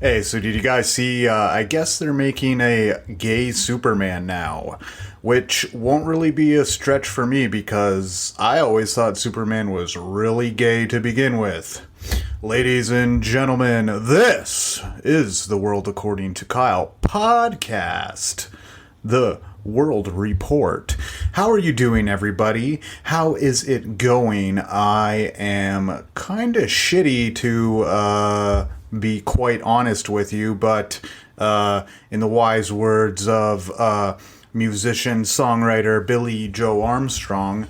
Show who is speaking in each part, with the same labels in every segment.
Speaker 1: Hey, so did you guys see? I guess they're making a gay Superman now, which won't really be a stretch for me because I always thought Superman was really gay to begin with. Ladies and gentlemen, this is the World According to Kyle podcast. The World Report. How are you doing, everybody? How is it going? I am kind of shitty to be quite honest with you, but in the wise words of musician songwriter Billy Joe Armstrong,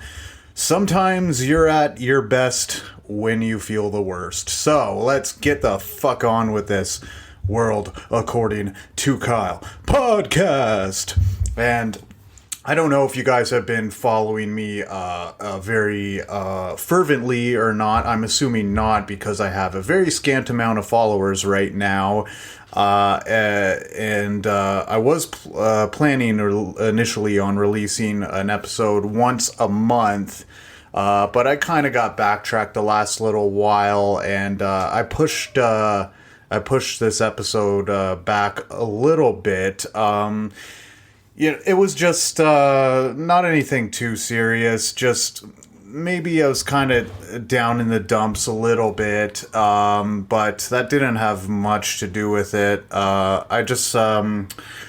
Speaker 1: sometimes you're at your best when you feel the worst. So let's get the fuck on with this World According to Kyle podcast. And I don't know if you guys have been following me very fervently or not. I'm assuming not because I have a very scant amount of followers right now. And I was planning initially on releasing an episode once a month. But I kind of got backtracked the last little while, and I pushed this episode back a little bit. It was just not anything too serious. Just maybe I was kind of down in the dumps a little bit, but that didn't have much to do with it. I just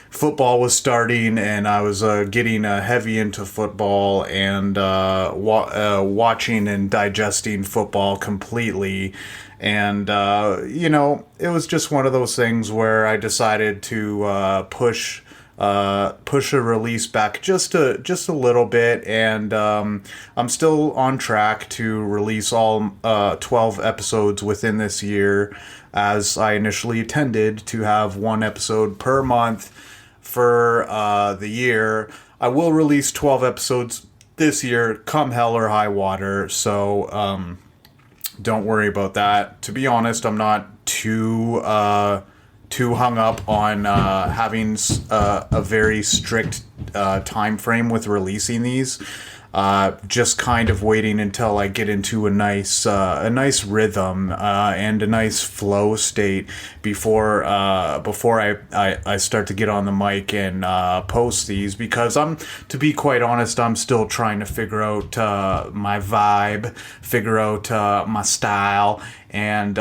Speaker 1: football was starting, and I was getting heavy into football and watching and digesting football completely. And it was just one of those things where I decided to push a release back just a little bit, and I'm still on track to release all 12 episodes within this year, as I initially intended to have one episode per month for the year. I will release 12 episodes this year, come hell or high water, so don't worry about that. To be honest, I'm not too hung up on having a very strict time frame with releasing these. Just kind of waiting until I get into a nice rhythm and a nice flow state before I start to get on the mic and post these, because to be quite honest, I'm still trying to figure out my vibe, figure out my style, and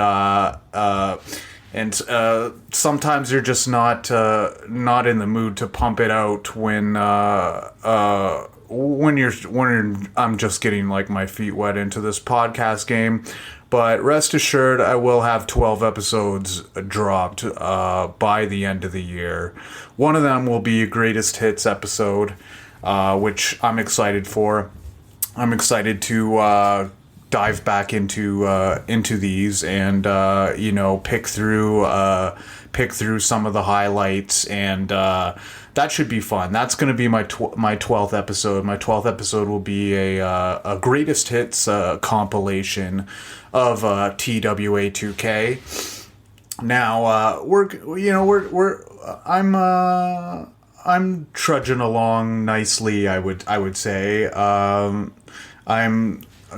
Speaker 1: sometimes you're just not in the mood to pump it out when I'm just getting like my feet wet into this podcast game. But rest assured, I will have 12 episodes dropped by the end of the year. One of them will be a greatest hits episode, which I'm excited for. I'm excited to dive back into these and pick through some of the highlights, and that should be fun. That's going to be my 12th episode. My 12th episode will be a greatest hits compilation of TWA2K. Now I'm trudging along nicely, I would say. I'm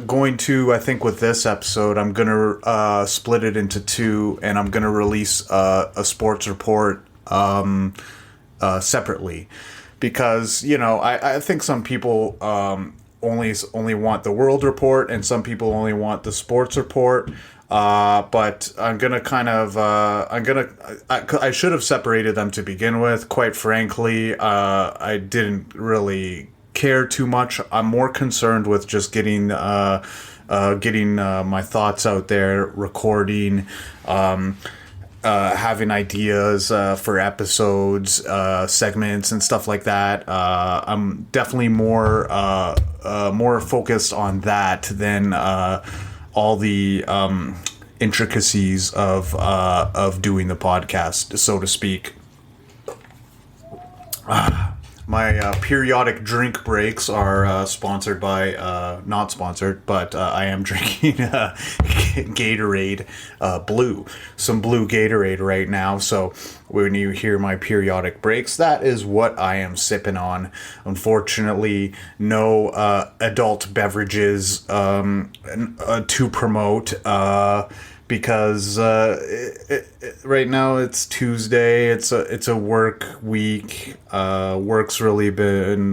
Speaker 1: going to, I think with this episode, I'm going to split it into two, and I'm going to release a sports report separately, because I think some people only want the world report, and some people only want the sports report. But I'm gonna kind of I should have separated them to begin with. Quite frankly, I didn't really care too much. I'm more concerned with just getting my thoughts out there, recording, having ideas for episodes, segments, and stuff like that. I'm definitely more focused on that than all the intricacies of doing the podcast, so to speak. My periodic drink breaks are sponsored by, not sponsored, but I am drinking Gatorade Blue. Some blue Gatorade right now. So when you hear my periodic breaks, that is what I am sipping on. Unfortunately, no adult beverages to promote. because right now it's Tuesday. It's a work week. Work's really been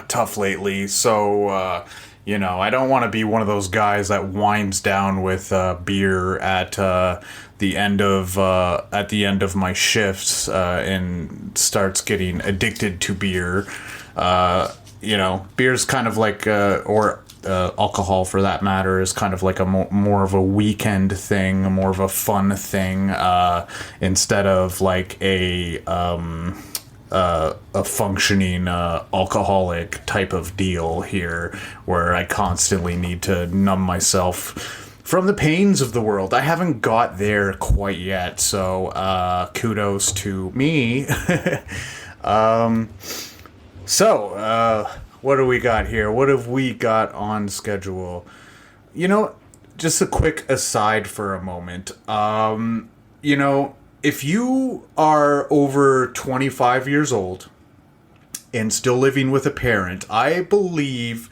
Speaker 1: tough lately. So I don't want to be one of those guys that winds down with beer at the end of my shifts and starts getting addicted to beer. Beer's kind of like or alcohol for that matter is kind of like a more of a weekend thing, more of a fun thing, instead of like a functioning alcoholic type of deal here, where I constantly need to numb myself from the pains of the world. I haven't got there quite yet, so kudos to me. What do we got here? What have we got on schedule? Just a quick aside for a moment. If you are over 25 years old and still living with a parent, I believe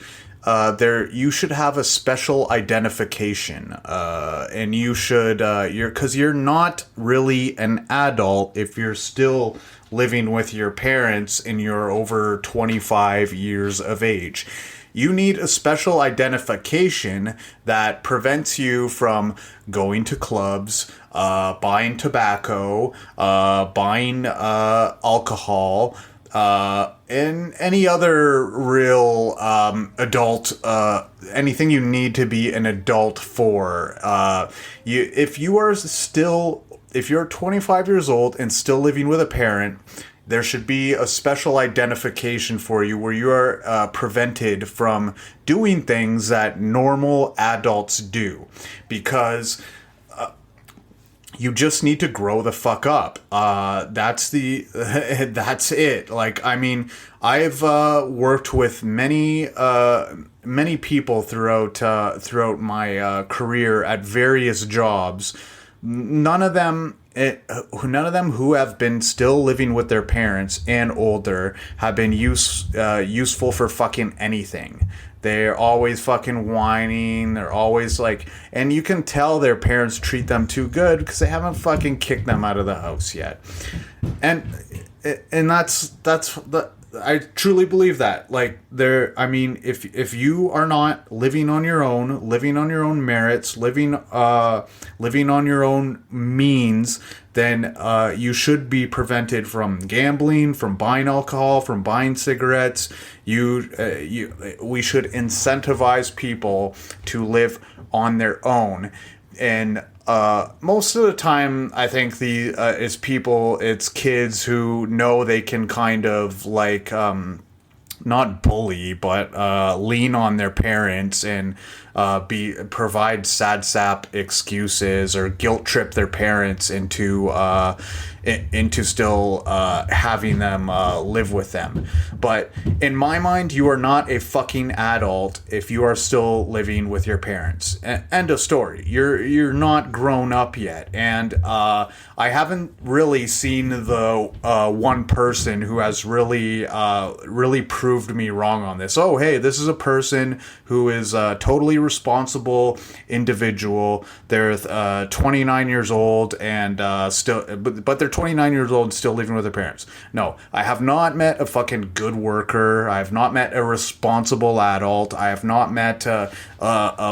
Speaker 1: you should have a special identification, and you should because you're not really an adult if you're still living with your parents and you're over 25 years of age. You need a special identification that prevents you from going to clubs, buying tobacco, buying alcohol, and any other real adult, anything you need to be an adult for. If you're 25 years old and still living with a parent, there should be a special identification for you where you are prevented from doing things that normal adults do, because you just need to grow the fuck up. That's it. Like, I mean, I've worked with many people throughout my career at various jobs. None of them who have been still living with their parents and older have been useful for fucking anything. They're always fucking whining. They're always like, and you can tell their parents treat them too good because they haven't fucking kicked them out of the house yet. And that's I truly believe that. Like, if you are not living on your own merits, living on your own means, then you should be prevented from gambling, from buying alcohol, from buying cigarettes. We should incentivize people to live on their own. And most of the time, I think it's kids who know they can kind of like, not bully, but lean on their parents and provide sad sap excuses or guilt trip their parents into still having them live with them. But in my mind, you are not a fucking adult if you are still living with your parents. End of story. You're not grown up yet. And I haven't really seen the one person who has really proved me wrong on this. Oh, hey, this is a person who is a totally responsible individual. They're 29 years old and but they're 29 years old and still living with their parents. No, I have not met a fucking good worker. I have not met a responsible adult. I have not met a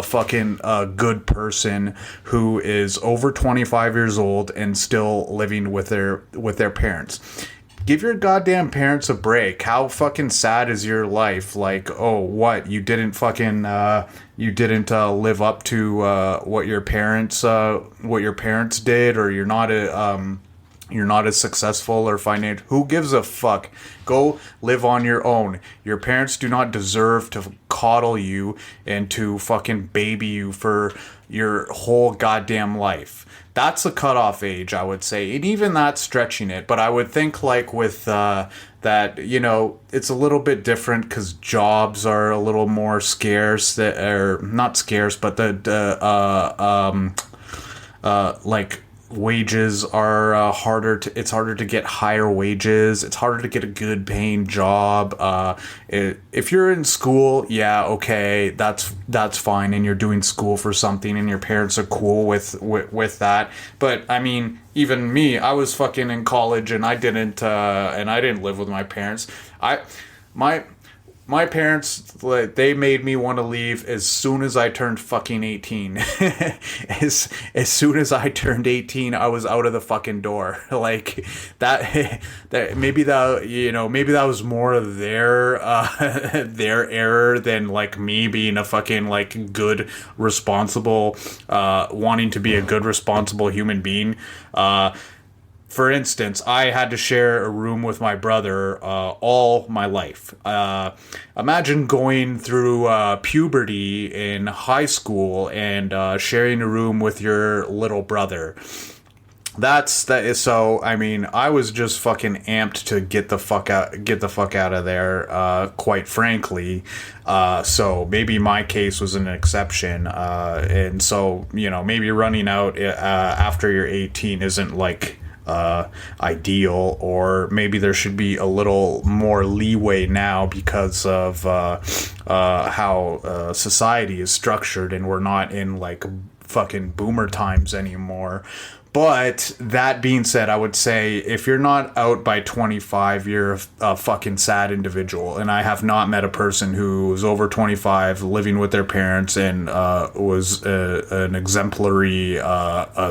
Speaker 1: fucking good person who is over 25 years old and still living with their parents. Give your goddamn parents a break. How fucking sad is your life? Like, oh, what? You didn't fucking live up to what your parents did, or you're not as successful or financial. Who gives a fuck? Go live on your own. Your parents do not deserve to coddle you and to fucking baby you for your whole goddamn life. That's the cutoff age, I would say. And even that's stretching it. But I would think, like, with that, it's a little bit different because jobs are a little more scarce. That are not scarce, but like wages are it's harder to get higher wages. It's harder to get a good paying job. If you're in school, yeah, okay, that's fine, and you're doing school for something, and your parents are cool with that. But I mean, even me, I was fucking in college, and I didn't live with my parents. My My parents, like, they made me want to leave as soon as I turned fucking 18. as soon as I turned 18, I was out of the fucking door. Like, maybe that was more of their their error than, like, me being a fucking, like, good, responsible, wanting to be a good, responsible human being. For instance, I had to share a room with my brother all my life. Imagine going through puberty in high school and sharing a room with your little brother. So. I mean, I was just fucking amped to get the fuck out of there. Quite frankly, so maybe my case was an exception. And so, maybe running out after you're 18 isn't like ideal, or maybe there should be a little more leeway now because of how society is structured, and we're not in like fucking boomer times anymore. But that being said, I would say if you're not out by 25, you're a fucking sad individual. And I have not met a person who was over 25 living with their parents and was an exemplary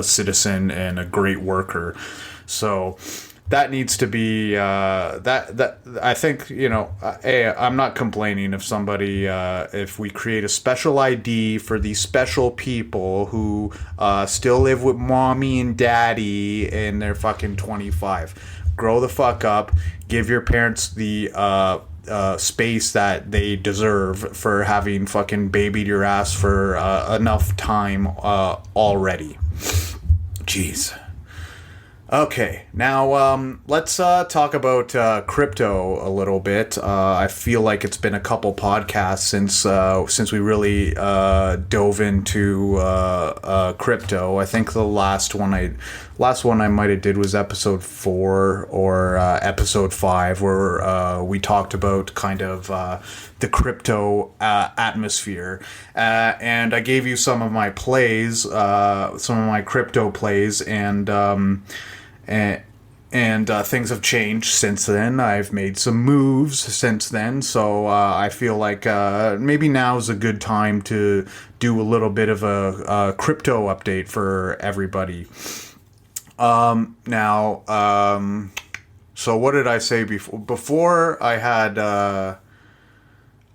Speaker 1: citizen and a great worker. So that needs to be that I think, I'm not complaining if somebody if we create a special ID for these special people who still live with mommy and daddy and they're fucking 25. Grow the fuck up. Give your parents the space that they deserve for having fucking babied your ass for enough time already. Jeez. Okay, now let's talk about crypto a little bit. I feel like it's been a couple podcasts since we really dove into crypto. I think the last one I might have did was episode 4 or episode 5, where we talked about kind of the crypto atmosphere, and I gave you some of my plays, some of my crypto plays, and things have changed since then. I've made some moves since then, so I feel like maybe now is a good time to do a little bit of a crypto update for everybody. So what did I say before? Before I had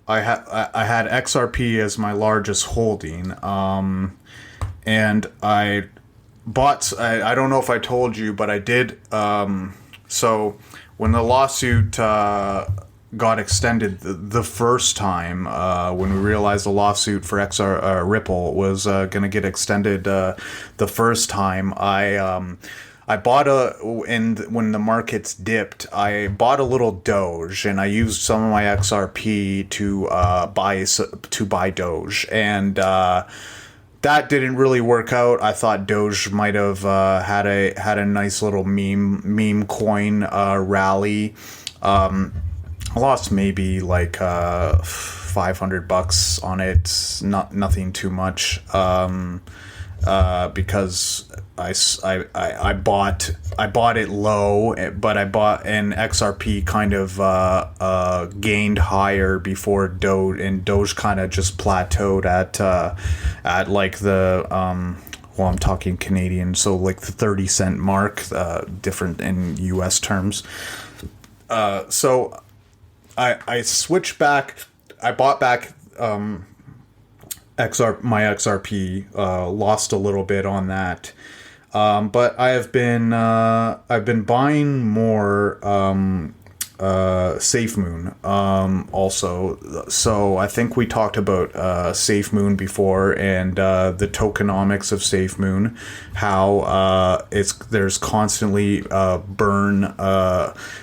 Speaker 1: XRP as my largest holding, and I bought. I don't know if I told you, but I did. So when the lawsuit got extended the first time, when we realized the lawsuit for Ripple was going to get extended the first time, I bought when the markets dipped, I bought a little Doge, and I used some of my XRP to buy Doge, and that didn't really work out. I thought Doge might have had a nice little meme coin rally. I lost maybe like $500 on it, nothing too much. Because I bought it low, but I bought an XRP kind of gained higher before Doge, and Doge kind of just plateaued at like the well, I'm talking Canadian, so like the 30-cent mark, different in US terms. So I switched back. I bought back my XRP, lost a little bit on that, but I've been buying more SafeMoon also. So I think we talked about SafeMoon before, and the tokenomics of SafeMoon, how there's constantly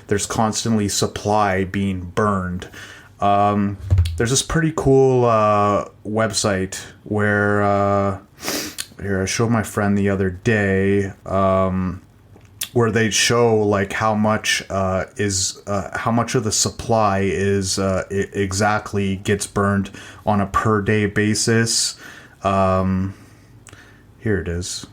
Speaker 1: there's constantly supply being burned. There's this pretty cool website where here, I showed my friend the other day, where they show like how much how much of the supply is exactly gets burned on a per day basis. Here it is.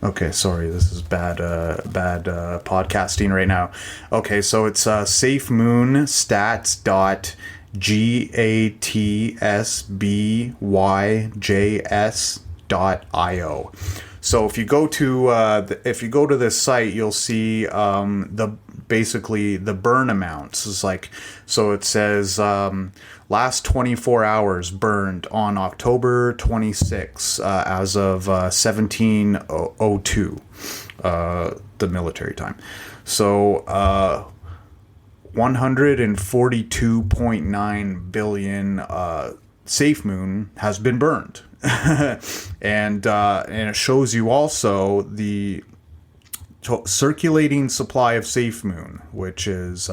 Speaker 1: Okay, sorry, this is bad podcasting right now. Okay, so it's safemoonstatsgatsbyjs.io. So if you go to this site, you'll see the basically the burn amounts. It's like, so it says last 24 hours burned on October 26 as of 1702, the military time. So 142.9 billion SafeMoon has been burned. And it shows you also the circulating supply of SafeMoon, which is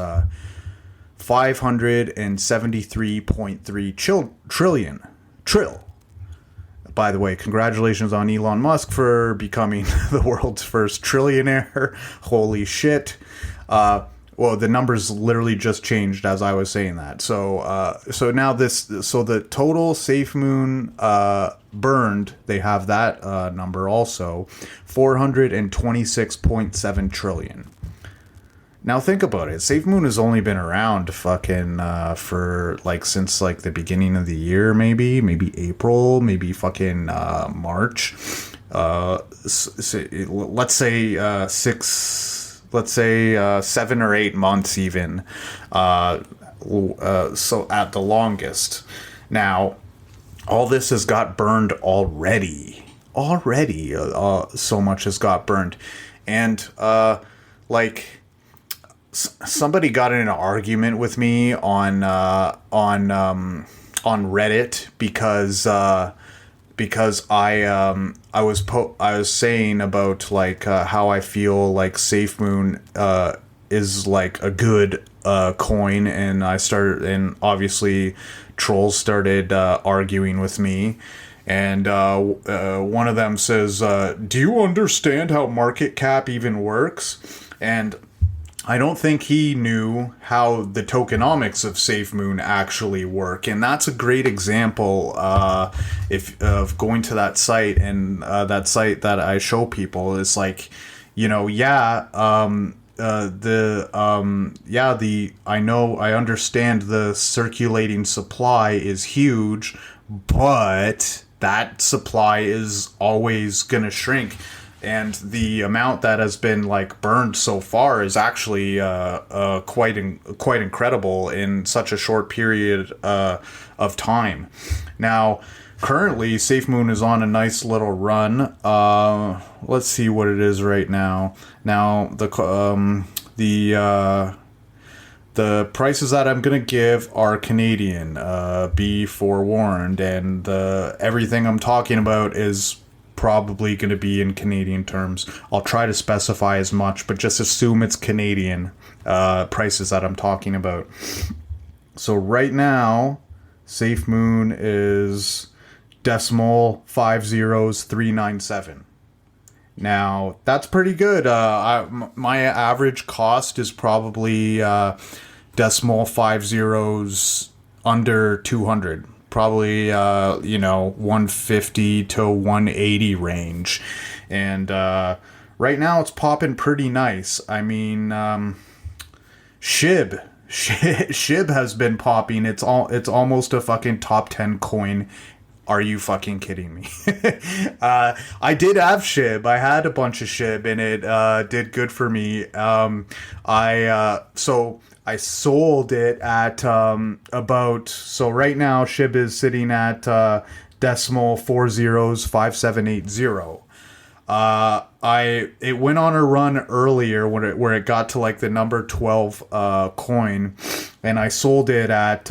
Speaker 1: 573.3 trillion. By the way, congratulations on Elon Musk for becoming the world's first trillionaire. Holy shit. Well, the numbers literally just changed as I was saying that. So now the total SafeMoon burned, they have that number also, 426.7 trillion. Now think about it. SafeMoon has only been around fucking for like since like the beginning of the year, maybe April, maybe fucking March. Let's say 7 or 8 months even. So at the longest. Now, all this has got burned already. So much has got burned. And somebody got in an argument with me on Reddit because I was saying about like how I feel like SafeMoon is like a good coin, and obviously trolls started arguing with me, and one of them says, "Do you understand how market cap even works?" And I don't think he knew how the tokenomics of SafeMoon actually work, and that's a great example of going to that site, and that site that I show people is like, I understand the circulating supply is huge, but that supply is always gonna shrink. And the amount that has been like burned so far is actually quite incredible in such a short period of time. Now, currently, SafeMoon is on a nice little run. Let's see what it is right now. Now, the prices that I'm gonna give are Canadian. Be forewarned, and everything I'm talking about is probably going to be in Canadian terms. I'll try to specify as much, but just assume it's Canadian prices that I'm talking about. So right now, SafeMoon is decimal 50397. Now, that's pretty good. My average cost is probably decimal 5 zeros under 200. Probably 150 to 180 range, and right now it's popping pretty nice. I mean, SHIB has been popping. It's almost a fucking top 10 coin. Are you fucking kidding me? I did have SHIB. I had a bunch of SHIB, and it did good for me. I sold it at so right now SHIB is sitting at decimal 405780. It went on a run earlier where it got to like the number 12 coin, and I sold it at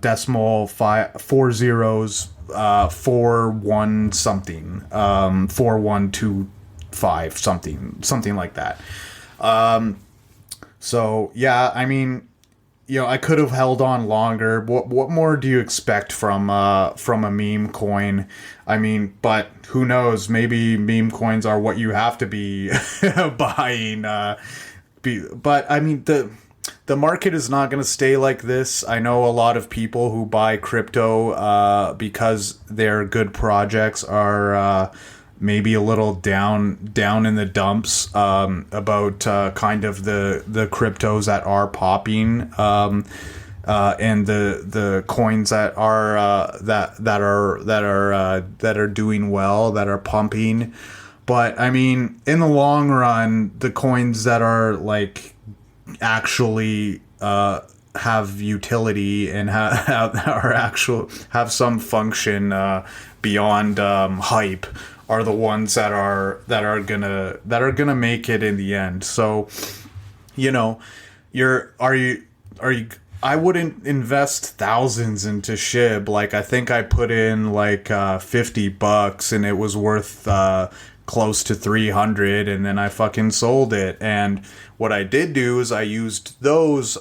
Speaker 1: decimal 4 zeros 41 something 4125 something like that. So yeah, I mean, I could have held on longer. What more do you expect from a meme coin? I mean, but who knows? Maybe meme coins are what you have to be buying. But I mean, the market is not going to stay like this. I know a lot of people who buy crypto because their good projects are maybe a little down in the dumps about kind of the cryptos that are popping and the coins that are that are doing well, that are pumping. But I mean, in the long run, the coins that are like actually have utility and have some function beyond hype are the ones that are gonna make it in the end. So, I wouldn't invest thousands into SHIB. Like, I think I put in like $50 and it was worth close to 300, and then I fucking sold it. And what I did do is I used those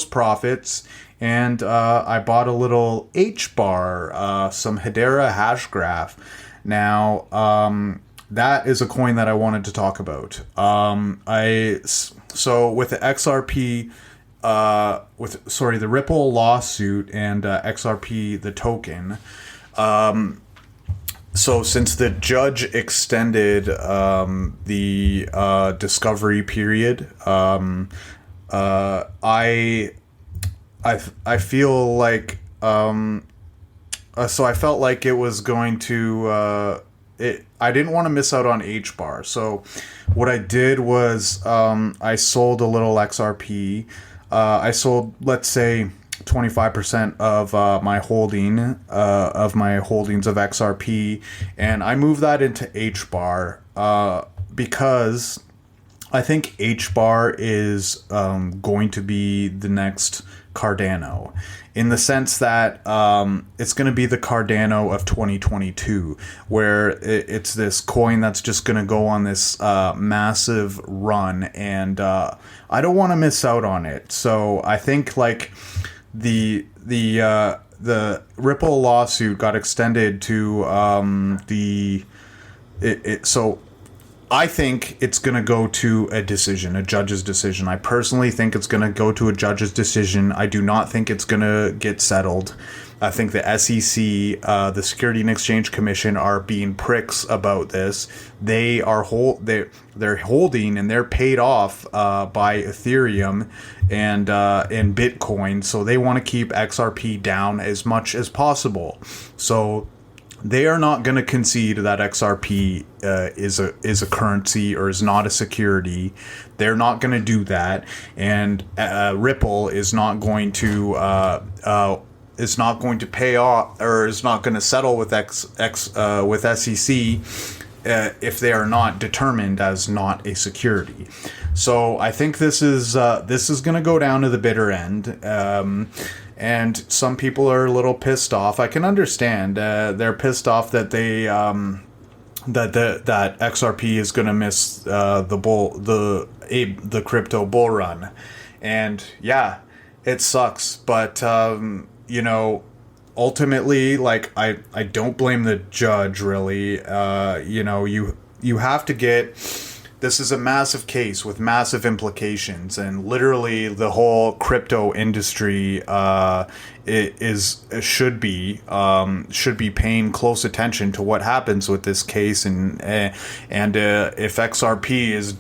Speaker 1: profits, and I bought a little H-bar, some Hedera hash graph. Now, that is a coin that I wanted to talk about. So with the XRP, the Ripple lawsuit and XRP, the token. So since the judge extended the discovery period, I feel like so I felt like it was going to I didn't want to miss out on H-bar. So what I did was I sold a little XRP. I sold, let's say, 25% of my holdings of XRP, and I moved that into H-bar because I think H-bar is going to be the next Cardano, in the sense that it's going to be the Cardano of 2022, where it's this coin that's just going to go on this massive run, and I don't want to miss out on it. So I think like the Ripple lawsuit got extended to so I think it's going to go to a judge's decision. I personally think it's going to go to a judge's decision. I do not think it's going to get settled. I think the SEC, the Security and Exchange Commission, are being pricks about this. They're holding, and they're paid off by Ethereum and Bitcoin, so they want to keep XRP down as much as possible. So they are not going to concede that XRP is a currency or is not a security. They're not going to do that, and Ripple is not going to pay off, or is not going to settle with with SEC if they are not determined as not a security. So I think this is going to go down to the bitter end. And some people are a little pissed off. I can understand. They're pissed off that they that XRP is going to miss the crypto bull run, and yeah, it sucks. But ultimately, like I don't blame the judge really. You have to get. This is a massive case with massive implications, and literally the whole crypto industry should be paying close attention to what happens with this case, and if XRP is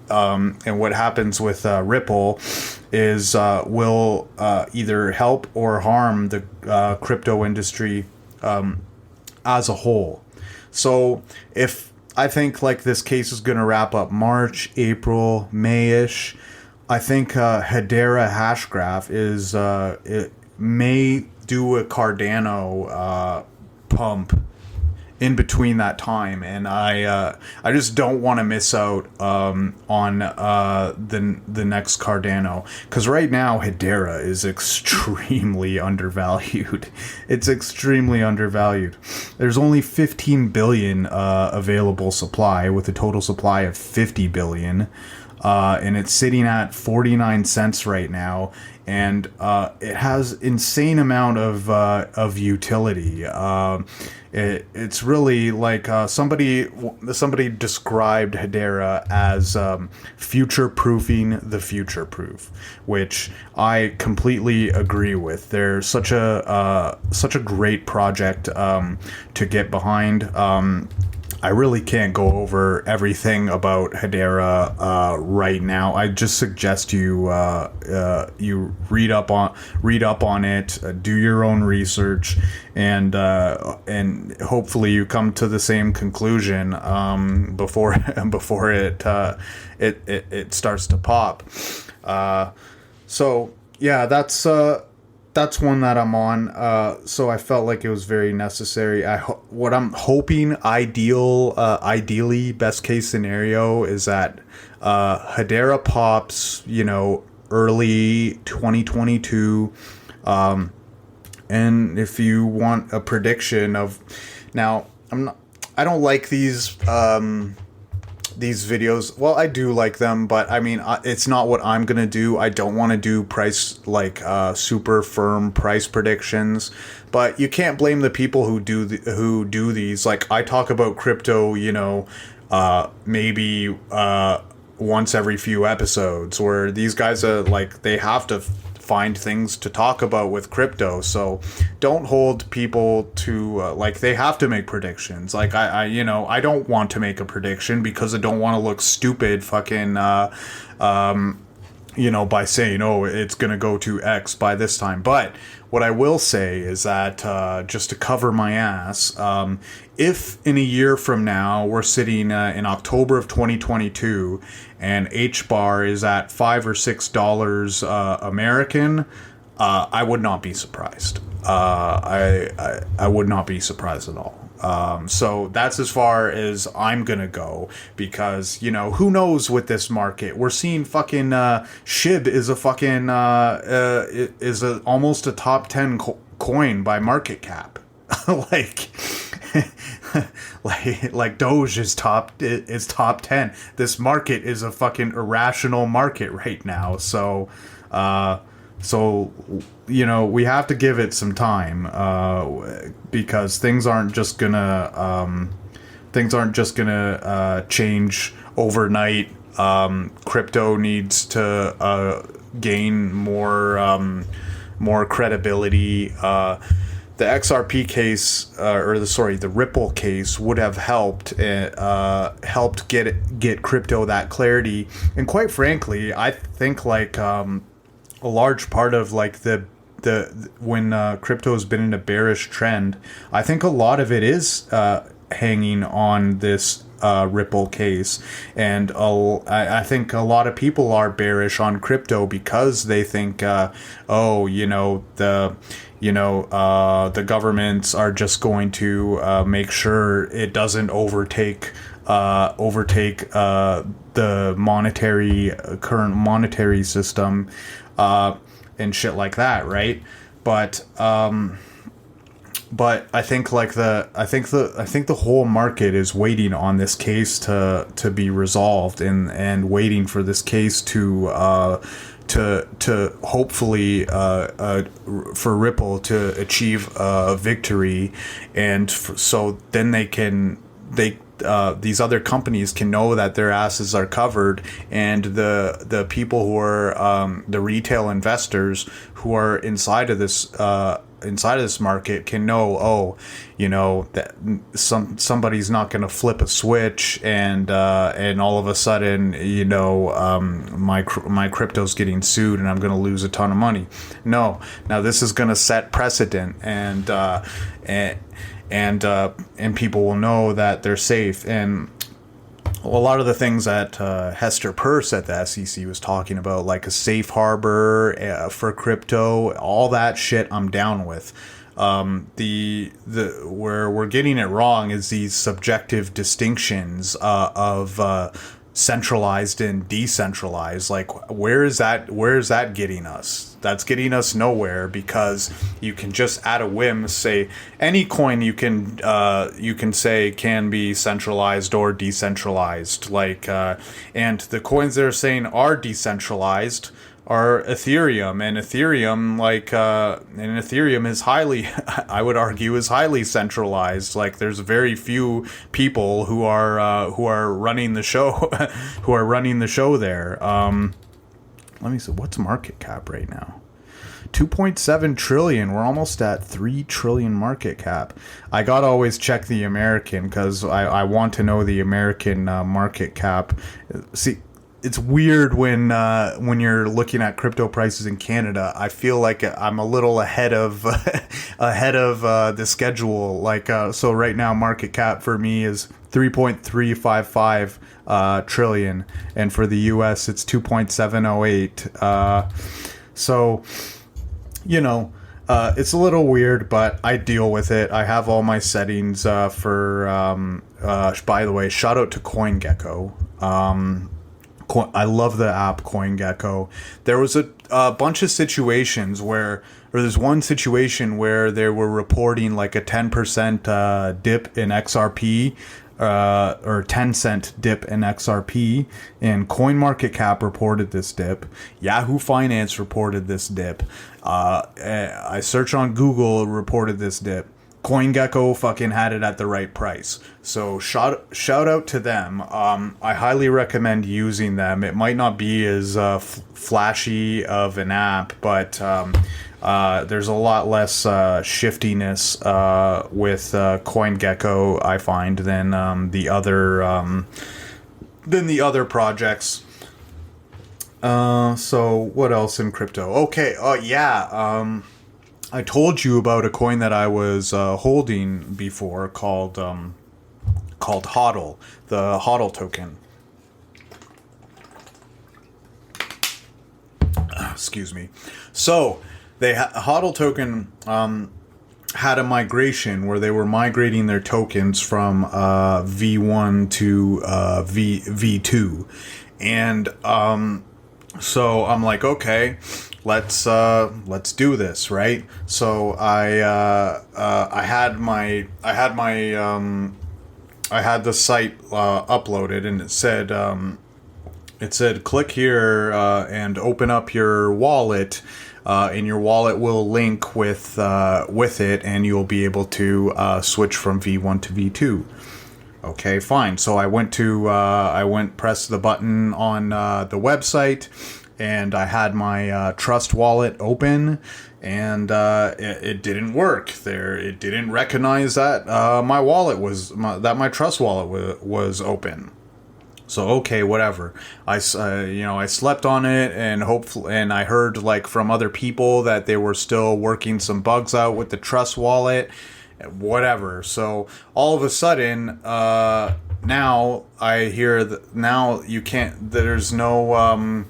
Speaker 1: and what happens with Ripple is will either help or harm the crypto industry as a whole. So I think like this case is going to wrap up March, April, May-ish. I think Hedera Hashgraph it may do a Cardano pump in between that time, and I just don't want to miss out on the next Cardano, because right now Hedera is extremely undervalued. It's extremely undervalued. There's only 15 billion available supply, with a total supply of 50 billion. and it's sitting at 49 cents right now, and it has insane amount of utility. It's really like somebody described Hedera as future proofing the future proof, which I completely agree with. They're such a great project to get behind. I really can't go over everything about Hedera right now. I just suggest you read up on it, do your own research, and hopefully you come to the same conclusion before it starts to pop. So yeah, that's one that I'm on. So I felt like it was very necessary. What I'm hoping, ideally, best case scenario is that Hedera pops, early 2022. And if you want a prediction of, now I don't like these videos. Well, I do like them, but I mean, it's not what I'm gonna do. I don't want to do super firm price predictions, but you can't blame the people who do these. Like, I talk about crypto, maybe once every few episodes, where these guys are like, they have to find things to talk about with crypto. So don't hold people to they have to make predictions. Like, I don't want to make a prediction because I don't want to look stupid fucking by saying, oh, it's going to go to X by this time. But what I will say is that just to cover my ass, if in a year from now we're sitting in October of 2022 and H bar is at $5 or $6 American, I would not be surprised. I would not be surprised at all. So that's as far as I'm gonna go, because who knows with this market. We're seeing fucking SHIB is a fucking almost a top 10 coin by market cap. like Doge is top 10. This market is a fucking irrational market right now. So we have to give it some time, because things aren't just gonna change overnight. Crypto needs to gain more credibility. The XRP case, the Ripple case would have helped get crypto that clarity. And quite frankly, I think a large part of when crypto has been in a bearish trend, I think a lot of it is hanging on this Ripple case, and I think a lot of people are bearish on crypto because they think, the governments are just going to make sure it doesn't overtake the current monetary system, and shit like that, right? But I think the whole market is waiting on this case to be resolved, and waiting for this case to hopefully for Ripple to achieve a victory, and so then these other companies can know that their asses are covered, and the people who are the retail investors who are inside of this market can know, that somebody's not going to flip a switch and all of a sudden, my crypto's getting sued and I'm going to lose a ton of money. No, now this is going to set precedent, and people will know that they're safe. And a lot of the things that Hester Peirce at the SEC was talking about, like a safe harbor for crypto, all that shit I'm down with. Where we're getting it wrong is these subjective distinctions of centralized and decentralized. Like, where is that getting us? That's getting us nowhere, because you can just at a whim say any coin you can say can be centralized or decentralized. Like, and the coins they're saying are decentralized are Ethereum, and Ethereum is highly, I would argue, is highly centralized. Like, there's very few people who are running the show, who are running the show there. Let me see, what's market cap right now? 2.7 trillion. We're almost at 3 trillion market cap. I gotta always check the American, because I want to know the American market cap. See, it's weird when you're looking at crypto prices in Canada. I feel like I'm a little ahead of the schedule. Like, so right now market cap for me is 3.355 trillion, and for the US it's 2.708. So, it's a little weird, but I deal with it. I have all my settings for. By the way, shout out to CoinGecko. I love the app CoinGecko. There was a bunch of situations or there's one situation where they were reporting like a 10% dip in XRP, or 10-cent dip in XRP, and CoinMarketCap reported this dip. Yahoo Finance reported this dip. I search on Google, reported this dip. CoinGecko fucking had it at the right price. So shout out to them. I highly recommend using them. It might not be as flashy of an app, but there's a lot less shiftiness with CoinGecko, I find, than the other projects. So what else in crypto? Okay. I told you about a coin that I was holding before called HODL, the HODL token. Excuse me. So HODL token had a migration where they were migrating their tokens from V1 to V2, and so I'm like, okay, let's do this, right? So I had the site uploaded, and it said click here and open up your wallet, and your wallet will link with it, and you'll be able to switch from V1 to V2. Okay, fine. So I pressed the button on the website, and I had my Trust wallet open, and it didn't work. It didn't recognize that my Trust wallet was open. So okay, whatever. I slept on it, and I heard like from other people that they were still working some bugs out with the Trust wallet. Whatever. So all of a sudden, now I hear that now you can't. There's no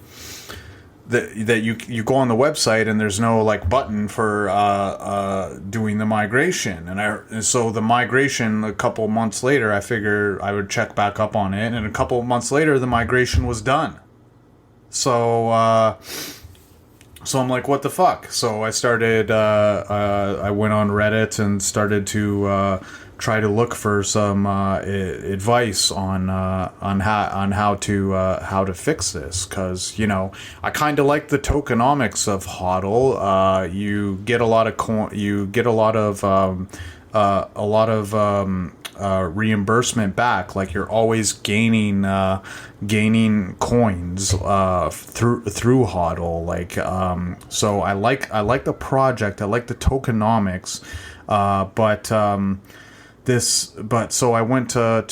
Speaker 1: that you go on the website, and there's no like button for doing the migration. And so the migration, a couple months later, I figured I would check back up on it, and a couple months later the migration was done. So I'm like, what the fuck? So I started, I went on Reddit and started to try to look for some advice on how to fix this, because I kind of like the tokenomics of HODL. You get a lot of reimbursement back. Like, you're always gaining coins through HODL. Like, so I like the project. I like the tokenomics, so I went to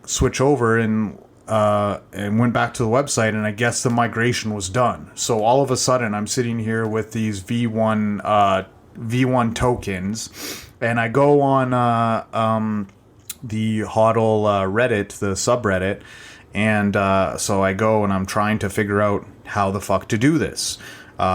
Speaker 1: switch over and went back to the website, and I guess the migration was done. So all of a sudden I'm sitting here with these V1 tokens, and I go on the HODL Reddit, the subreddit, and so I go and I'm trying to figure out how the fuck to do this.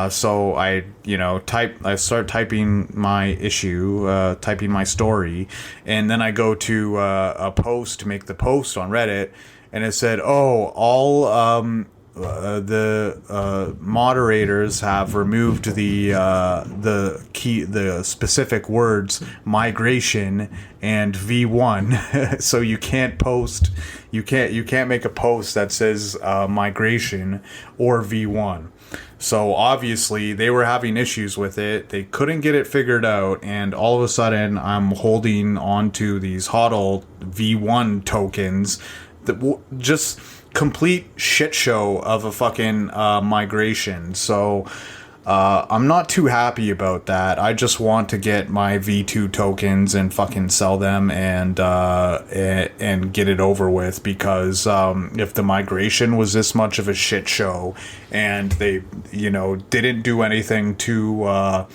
Speaker 1: So I, I start typing my issue, typing my story, and then I go to a post to make the post on Reddit, and it said, "Oh, all the moderators have removed the specific words migration and V1, so you can't post, you can't make a post that says migration or V1." So obviously they were having issues with it. They couldn't get it figured out, and all of a sudden I'm holding onto these HODL V1 tokens that just complete shit show of a fucking migration. So I'm not too happy about that. I just want to get my V2 tokens and fucking sell them and get it over with, because if the migration was this much of a shit show and they didn't do anything to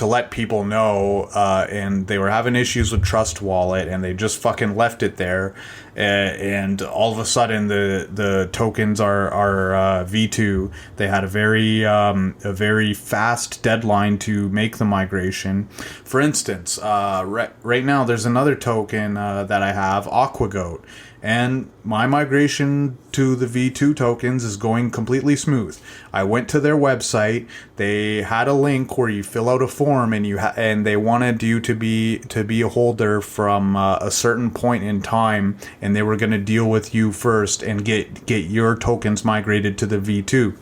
Speaker 1: let people know, and they were having issues with Trust Wallet, and they just fucking left it there, and all of a sudden the tokens are V2. They had a very fast deadline to make the migration. For instance, right now there's another token that I have, AquaGoat, and my migration to the V2 tokens is going completely smooth. I went to their website. They had a link where you fill out a form, and and they wanted you to be a holder from a certain point in time, and they were going to deal with you first and get your tokens migrated to the V2.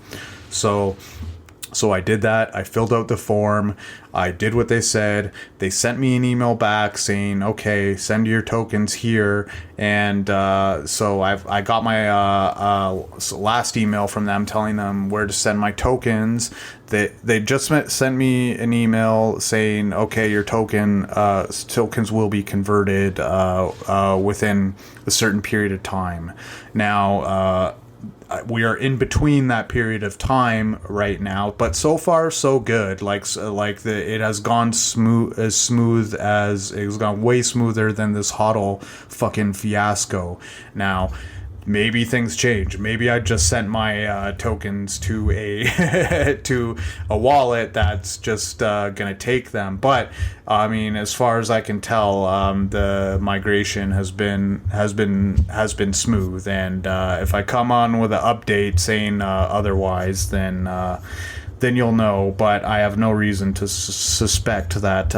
Speaker 1: So I did that. I filled out the form. I did what they said. They sent me an email back saying, "Okay, send your tokens here." And so I got my last email from them telling them where to send my tokens. They just sent me an email saying, "Okay, your tokens will be converted within a certain period of time." Now, we are in between that period of time right now, but so far so good. It has gone it's gone way smoother than this HODL fucking fiasco. Now, maybe things change. Maybe I just sent my tokens to a to a wallet that's just gonna take them. But I mean, as far as I can tell, the migration has been smooth. And if I come on with an update saying otherwise, then you'll know. But I have no reason to suspect that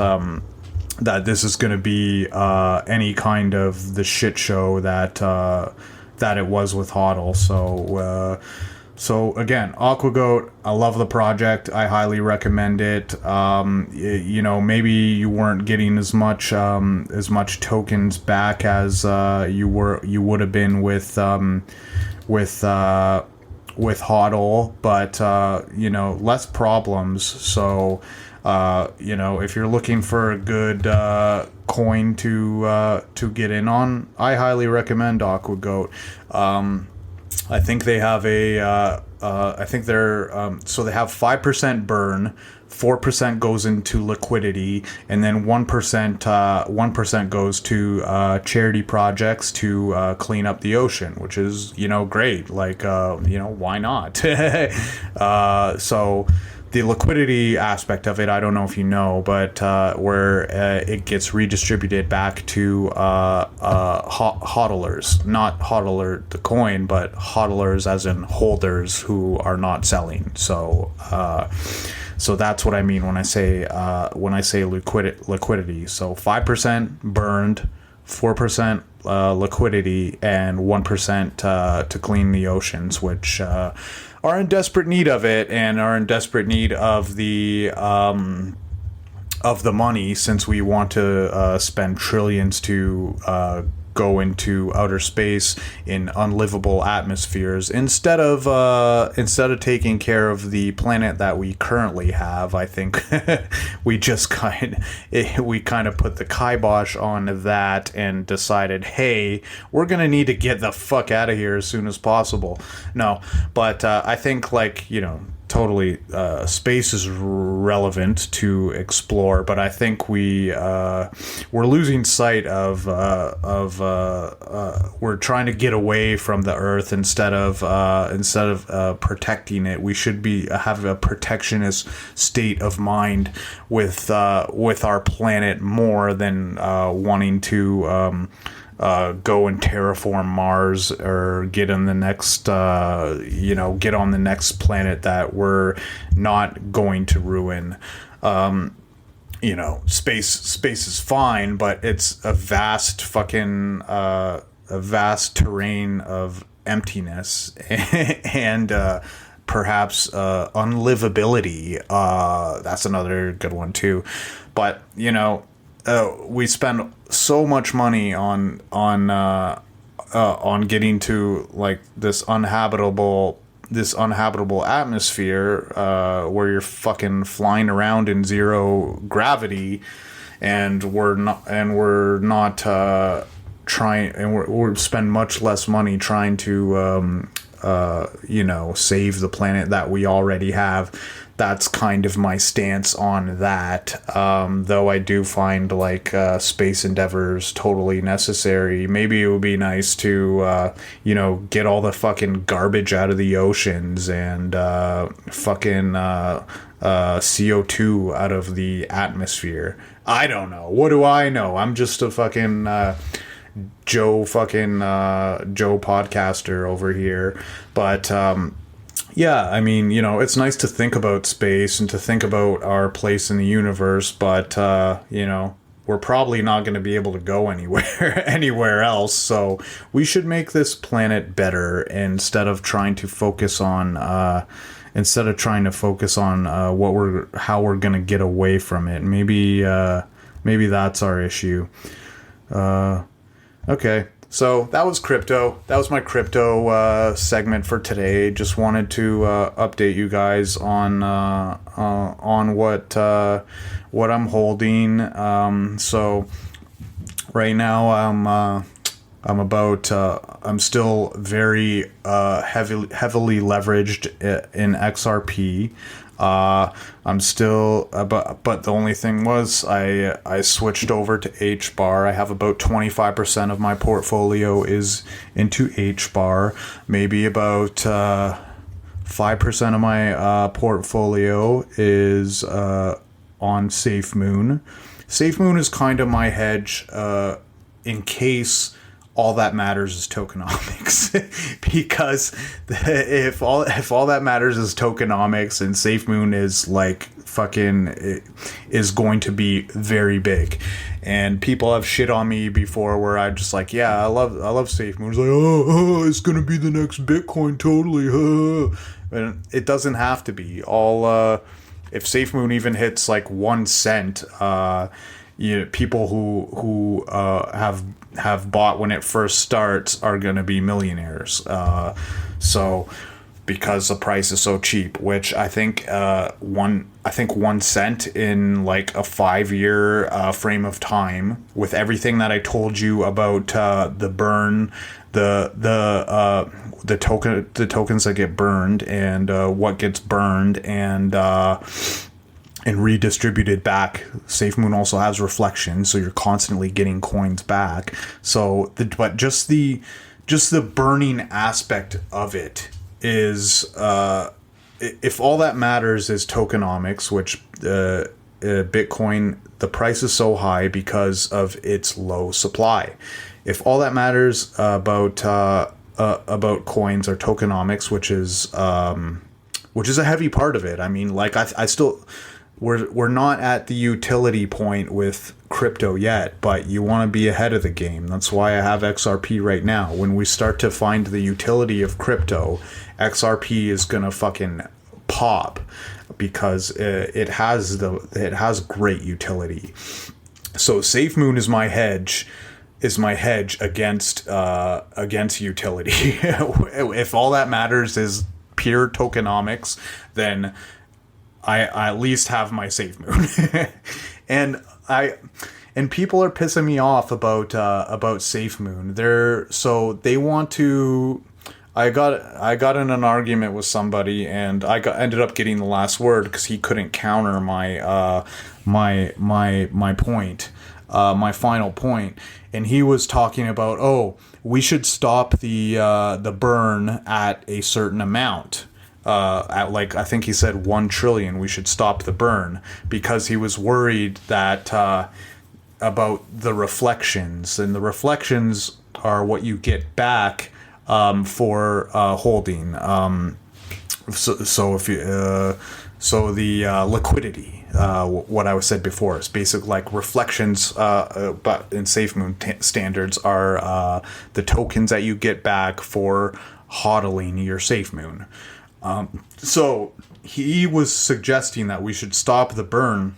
Speaker 1: that this is going to be any kind of the shit show that it was with HODL. So again, AquaGoat, I love the project. I highly recommend it. Maybe you weren't getting as much tokens back as you would have been with HODL, but less problems. So if you're looking for a good coin to get in on, I highly recommend AquaGoat. I think they have they have 5% burn, 4% goes into liquidity, and then 1% goes to charity projects to clean up the ocean, which is great. Why not? So the liquidity aspect of it, I don't know if you know, but where it gets redistributed back to hodlers, not hodler the coin, but hodlers as in holders who are not selling. So that's what I mean when I say liquidity. So 5% burned, 4% liquidity, and 1% to clean the oceans, which are in desperate need of it, and are in desperate need of the money, since we want to spend trillions to go into outer space in unlivable atmospheres instead of taking care of the planet that we currently have. I think we just kind of put the kibosh on that and decided, hey, we're gonna need to get the fuck out of here as soon as possible. No, but I think totally. Space is relevant to explore, but I think we're losing sight of we're trying to get away from the Earth instead of protecting it. We should have a protectionist state of mind with our planet more than wanting to go and terraform Mars or get on the next planet that we're not going to ruin. Space is fine, but it's a vast terrain of emptiness and perhaps unlivability. That's another good one too. But we spend so much money on getting to like this uninhabitable atmosphere where you're fucking flying around in zero gravity, and we're spend much less money trying to save the planet that we already have. That's kind of my stance on that. Though I do find like space endeavors totally necessary. Maybe it would be nice to get all the fucking garbage out of the oceans and CO2 out of the atmosphere. I don't know. What do I know? I'm just a fucking Joe podcaster over here. But yeah, I mean, it's nice to think about space and to think about our place in the universe, but we're probably not going to be able to go anywhere else. So we should make this planet better instead of trying to focus on how we're going to get away from it. Maybe that's our issue. Okay. So that was crypto. That was my crypto segment for today. Just wanted to update you guys on what I'm holding. So right now I'm still very heavily leveraged in XRP. I'm still, but the only thing was I switched over to HBAR. I have about 25% of my portfolio is into HBAR. Maybe about 5% of my portfolio is on SafeMoon. SafeMoon is kind of my hedge in case all that matters is tokenomics. Because if all that matters is tokenomics, and SafeMoon is like fucking is going to be very big, and people have shit on me before where I just like, yeah, I love SafeMoon. It's like, it's gonna be the next Bitcoin, totally. And it doesn't have to be. If SafeMoon even hits like 1 cent, people who have bought when it first starts are going to be millionaires. So because the price is so cheap, which I think 1 cent in like a 5-year frame of time, with everything that I told you about the burn, the tokens that get burned and what gets burned and redistributed back. SafeMoon also has reflection, so you're constantly getting coins back. So, but just the burning aspect of it is, if all that matters is tokenomics, which Bitcoin, the price is so high because of its low supply. If all that matters about coins are tokenomics, which is a heavy part of it. I mean, like I still. We're not at the utility point with crypto yet, but you want to be ahead of the game. That's why I have XRP right now. When we start to find the utility of crypto, XRP is gonna fucking pop because it has great utility. So SafeMoon is my hedge. Against utility. If all that matters is pure tokenomics, then I at least have my SafeMoon. and people are pissing me off about SafeMoon. They want to I got in an argument with somebody, and ended up getting the last word because he couldn't counter my point, my final point, and he was talking about, oh, we should stop the burn at a certain amount. At, like, I think he said 1 trillion, we should stop the burn, because he was worried that about the reflections, and the reflections are what you get back for holding. So if you so the liquidity, what I said before, is basic, like, reflections, but in SafeMoon standards are the tokens that you get back for hodling your SafeMoon. So he was suggesting that we should stop the burn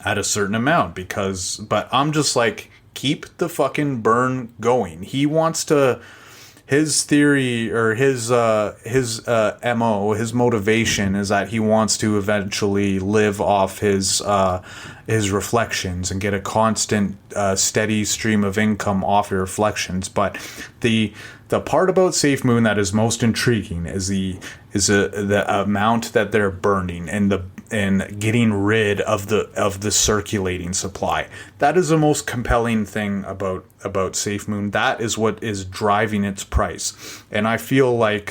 Speaker 1: at a certain amount, but I'm just like, keep the fucking burn going. He wants to, his theory, or his MO, his motivation is that he wants to eventually live off his reflections and get a constant, steady stream of income off your reflections. But the part about SafeMoon that is most intriguing is the amount that they're burning, and getting rid of the circulating supply. That is the most compelling thing about SafeMoon. That is what is driving its price. And I feel like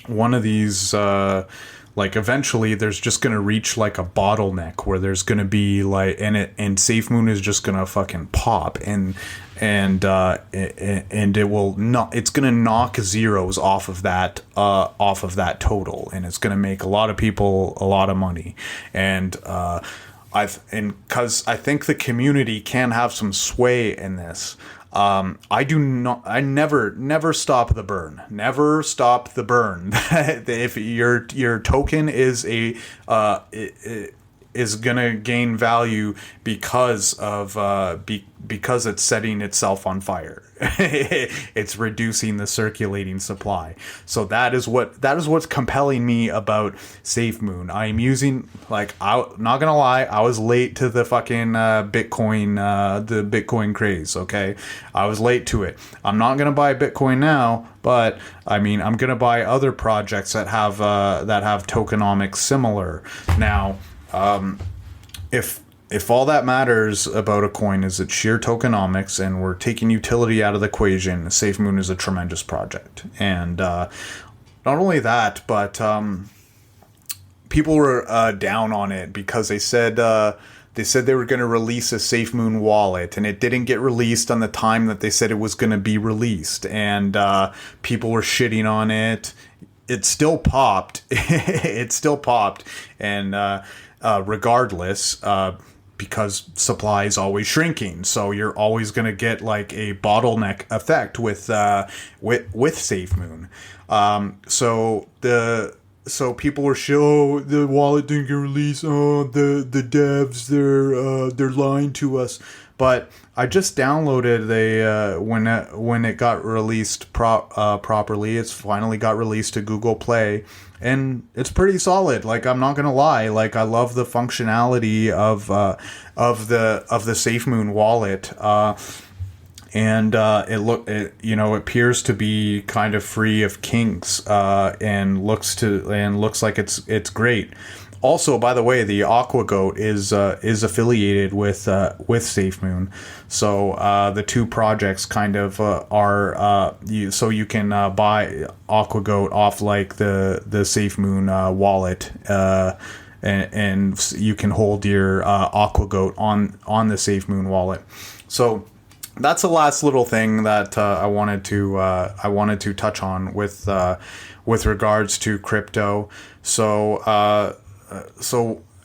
Speaker 1: one of these, like, eventually there's just going to reach like a bottleneck where there's going to be like, and SafeMoon is just going to fucking pop, and it will not, it's going to knock zeros off of that total, and it's going to make a lot of people a lot of money. And because I think the community can have some sway in this. I never stop the burn. Never stop the burn. If your token is is gonna gain value because it's setting itself on fire. It's reducing the circulating supply. So that is what's compelling me about SafeMoon. I'm using, like, not gonna lie, I was late to the fucking Bitcoin craze. Okay, I was late to it. I'm not gonna buy Bitcoin now, but I mean, I'm gonna buy other projects that have tokenomics similar. Now, if all that matters about a coin is its sheer tokenomics, and we're taking utility out of the equation, SafeMoon is a tremendous project. And not only that, but people were down on it because they said they were going to release a SafeMoon wallet, and it didn't get released on the time that they said it was going to be released, and people were shitting on it. It still popped. It still popped, and regardless, because supply is always shrinking, so you're always going to get like a bottleneck effect with SafeMoon. So people were the wallet didn't get released. Oh, the devs, they're lying to us. But I just downloaded when it got released properly. It's finally got released to Google Play, and it's pretty solid. Like, I'm not gonna lie. Like, I love the functionality of the SafeMoon wallet. And it appears to be kind of free of kinks, and looks like it's great. Also, by the way, the AquaGoat is affiliated with SafeMoon, so the two projects kind of are so you can buy AquaGoat off like the SafeMoon wallet, and you can hold your AquaGoat on the SafeMoon wallet. So that's the last little thing that I wanted to touch on with regards to crypto. So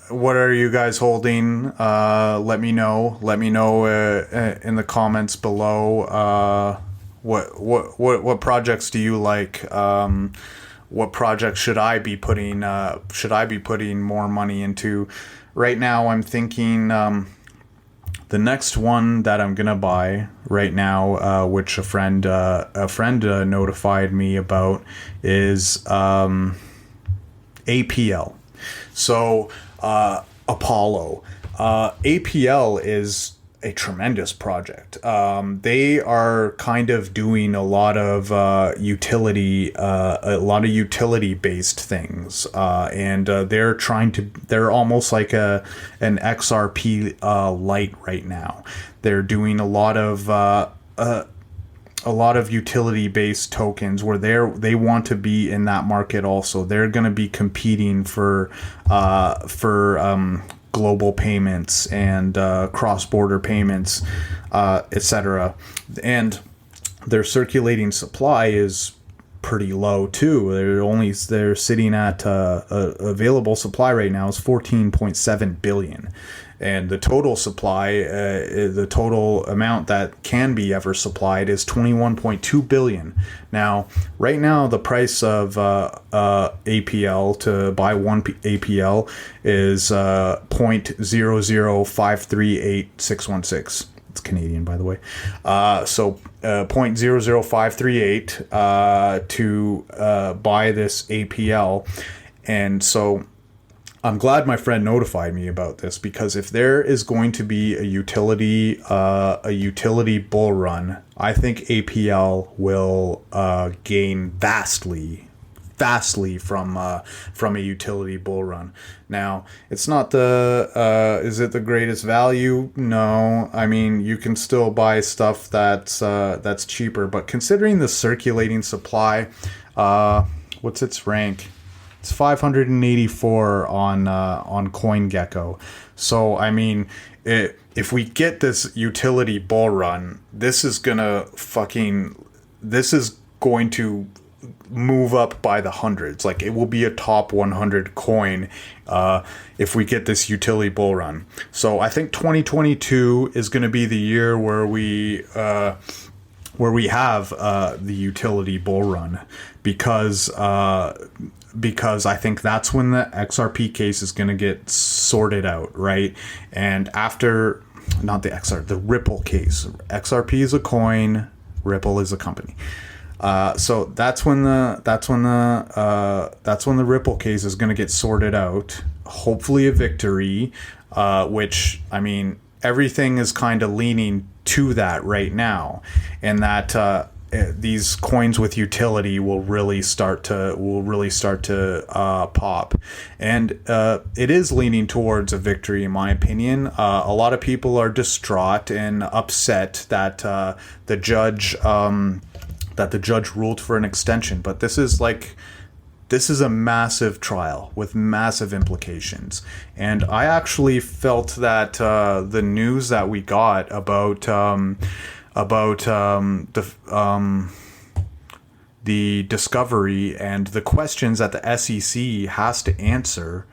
Speaker 1: what are you guys holding? Let me know in the comments below. What projects do you like? What projects should I be putting more money into? Right now, I'm thinking the next one that I'm gonna buy right now, which a friend notified me about, is APL. So Apollo. APL is a tremendous project. They are kind of doing a lot of utility based things, and they're almost like an XRP light right now. They're doing a lot of utility based tokens where they want to be in that market also. They're going to be competing for global payments and cross-border payments, etc. And their circulating supply is pretty low too. They're sitting at available supply right now is 14.7 billion. And the total supply, the total amount that can be ever supplied is 21.2 billion. Now, right now, the price of APL to buy one APL is 0.00538,616. It's Canadian, by the way. So 0.00538 to buy this APL. And so I'm glad my friend notified me about this, because if there is going to be a utility bull run, I think APL will gain vastly from a utility bull run. Now, it's not is it the greatest value? No. I mean, you can still buy stuff that's cheaper, but considering the circulating supply, what's its rank? It's 584 on CoinGecko. So I mean, if we get this utility bull run, this is going to move up by the hundreds. Like, it will be a top 100 coin if we get this utility bull run. So I think 2022 is going to be the year where we have the utility bull run, because I think that's when the XRP case is going to get sorted out, right? And after, not the Ripple case. XRP is a coin, Ripple is a company. So that's when the Ripple case is going to get sorted out. Hopefully a victory, which, I mean, everything is kind of leaning to that right now, and that these coins with utility will really start to pop, and it is leaning towards a victory, in my opinion. A lot of people are distraught and upset that the judge ruled for an extension, but this is a massive trial with massive implications. And I actually felt that the news that we got about the discovery and the questions that the SEC has to answer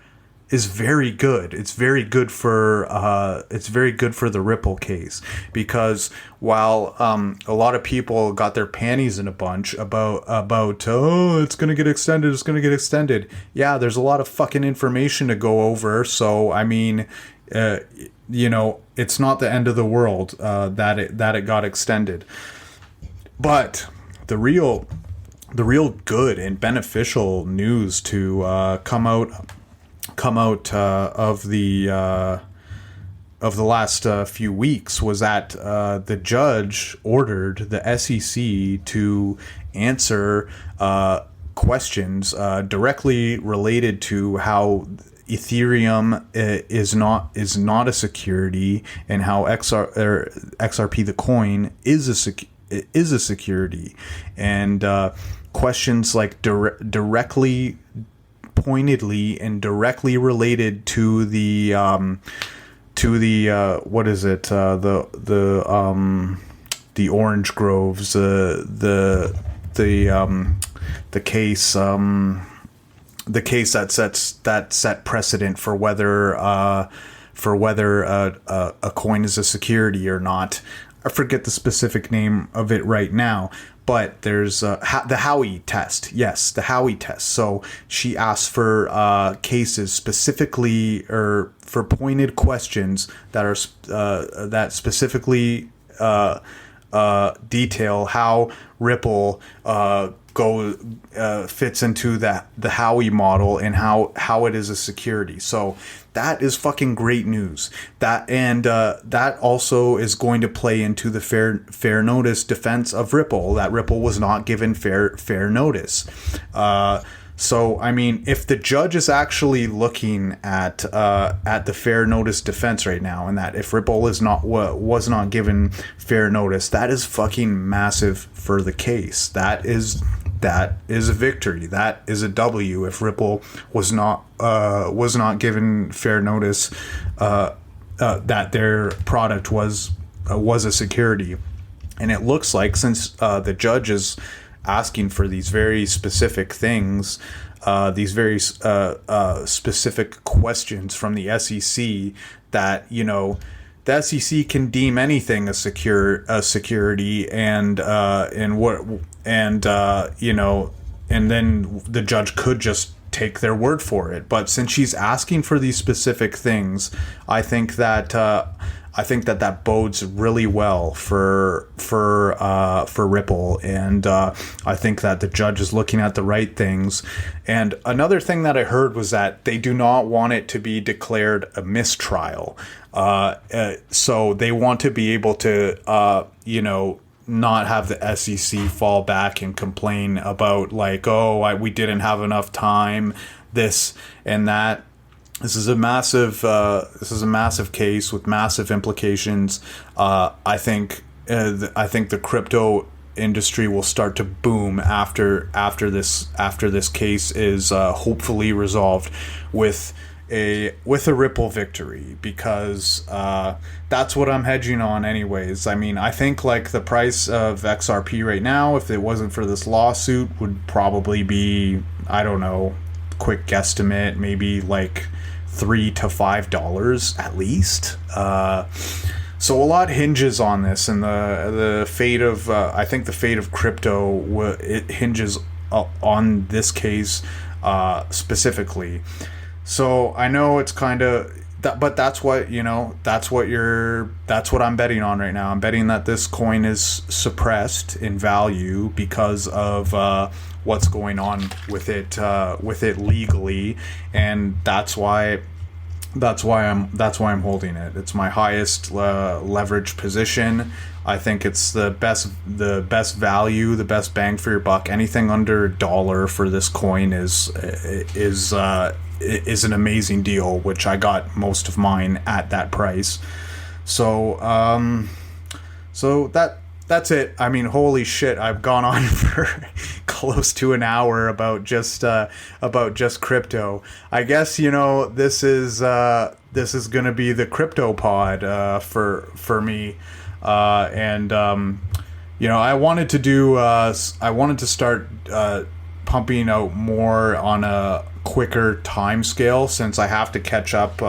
Speaker 1: is very good. It's very good for the Ripple case, because while a lot of people got their panties in a bunch about it's gonna get extended. Yeah, there's a lot of fucking information to go over. So I mean, it's not the end of the world that it got extended. But the real good and beneficial news to come out of the last few weeks was that the judge ordered the SEC to answer questions directly related to how Ethereum is not a security, and how XRP the coin is a security, and questions like directly, pointedly, and directly related to the what is it, the orange groves, the case that set precedent for whether a coin is a security or not. I forget the specific name of it right now, but there's the Howey test. Yes, the Howey test. So she asked for cases specifically, or for pointed questions that are that specifically detail how Ripple fits into the Howey model and how it is a security. So that is fucking great news. That also is going to play into the fair notice defense of Ripple. That Ripple was not given fair notice. So I mean, if the judge is actually looking at the fair notice defense right now, and that if Ripple was not given fair notice, that is fucking massive for the case. That is a victory. That is a W. If Ripple was not given fair notice that their product was a security, and it looks like, since the judge is asking for these very specific things, these very specific questions from the SEC, that, you know, the SEC can deem anything a security, and then the judge could just take their word for it. But since she's asking for these specific things, I think that bodes really well for Ripple, and I think that the judge is looking at the right things. And another thing that I heard was that they do not want it to be declared a mistrial, so they want to be able to not have the SEC fall back and complain about, like, we didn't have enough time, this and that. This is a massive case with massive implications. I think the crypto industry will start to boom after this case is hopefully resolved with a Ripple victory, because that's what I'm hedging on anyways. I mean, I think like the price of XRP right now, if it wasn't for this lawsuit, would probably be, I don't know, quick guesstimate, maybe like $3 to $5 at least. So a lot hinges on this, and the fate of I think the fate of crypto it hinges on this case specifically. So I know it's kind of that, but that's what I'm betting on right now. I'm betting that this coin is suppressed in value because of what's going on with it legally, and that's why I'm holding it. It's my highest leverage position. I think it's the best value, the best bang for your buck. Anything under $1 for this coin is an amazing deal, which I got most of mine at that price. So that's it. I mean, holy shit, I've gone on for close to an hour about just crypto. I guess, this is going to be the crypto pod for me. I wanted to start pumping out more on a quicker time scale, since I have to catch up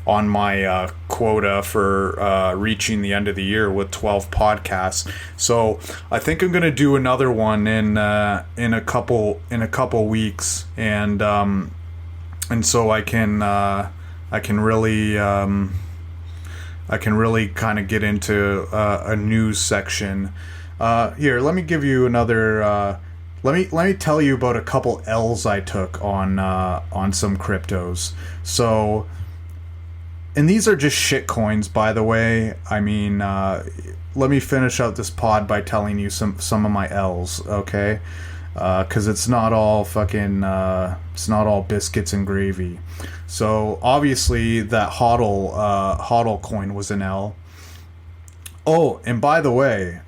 Speaker 1: on my quota for reaching the end of the year with 12 podcasts. So I think I'm gonna do another one in a couple weeks, and so I can really kind of get into a news section. Here, let me give you another. Let me tell you about a couple L's I took on some cryptos. So, and these are just shit coins, by the way. I mean, let me finish out this pod by telling you some of my L's, okay? Because it's not all biscuits and gravy. So obviously that HODL coin was an L. Oh, and by the way,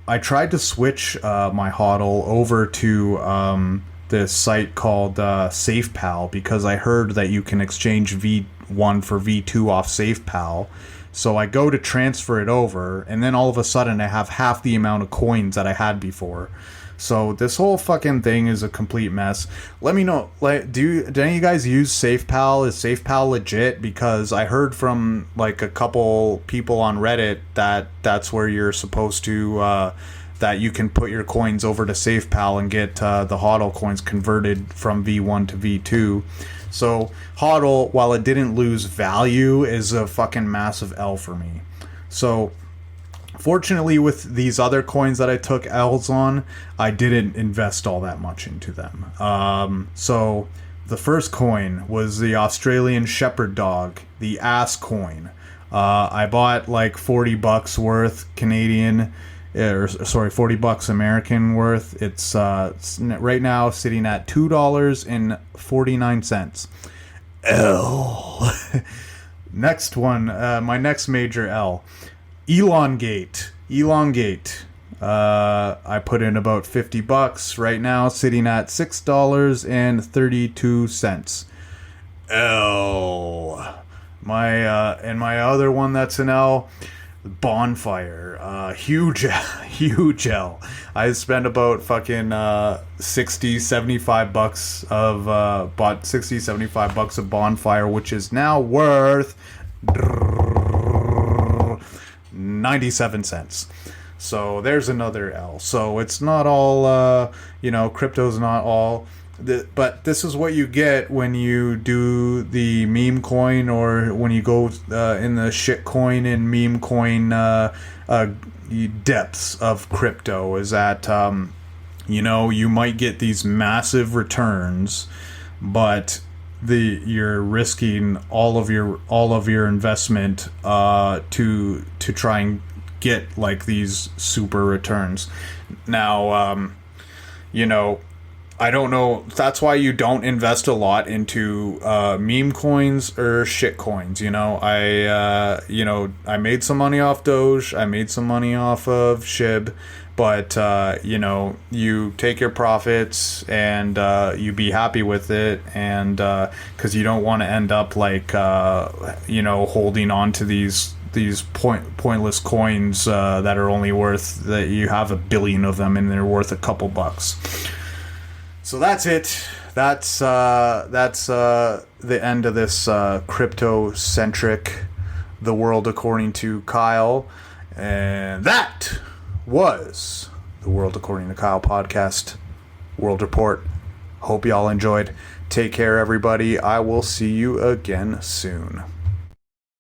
Speaker 1: I tried to switch my HODL over to this site called SafePal, because I heard that you can exchange V1 for V2 off SafePal. So I go to transfer it over, and then all of a sudden I have half the amount of coins that I had before. So this whole fucking thing is a complete mess. Let me know, do any of you guys use SafePal? Is SafePal legit? Because I heard from like a couple people on Reddit that that's where you're supposed to that you can put your coins over to SafePal and get the HODL coins converted from V1 to V2. So HODL, while it didn't lose value, is a fucking massive L for me. So Fortunately, with these other coins that I took L's on, I didn't invest all that much into them. So the first coin was the Australian Shepherd Dog, the ass coin. I bought like $40 worth Canadian, $40 American worth. It's right now sitting at $2.49. L. Next one, my next major L. Elongate. I put in about $50 right now, sitting at $6.32. L. And my other one that's an L, Bonfire. Huge L. I spent about fucking $60-$75 of bought $60-$75 of Bonfire, which is now worth 97 cents. So there's another L. So it's not all, crypto's not all. But this is what you get when you do the meme coin, or when you go in the shit coin and meme coin depths of crypto, is that, you might get these massive returns, but you're risking all of your investment to try and get like these super returns. Now, I don't know. That's why you don't invest a lot into meme coins or shit coins. I made some money off Doge. I made some money off of SHIB. But, you take your profits and you be happy with it. And because you don't want to end up like, holding on to these pointless coins that are only worth, that you have 1 billion of them and they're worth a couple bucks. So that's it. That's the end of this crypto-centric, The World According to Kyle. And that was the World According to Kyle podcast, World Report. Hope y'all enjoyed. Take care, everybody. I will see you again soon.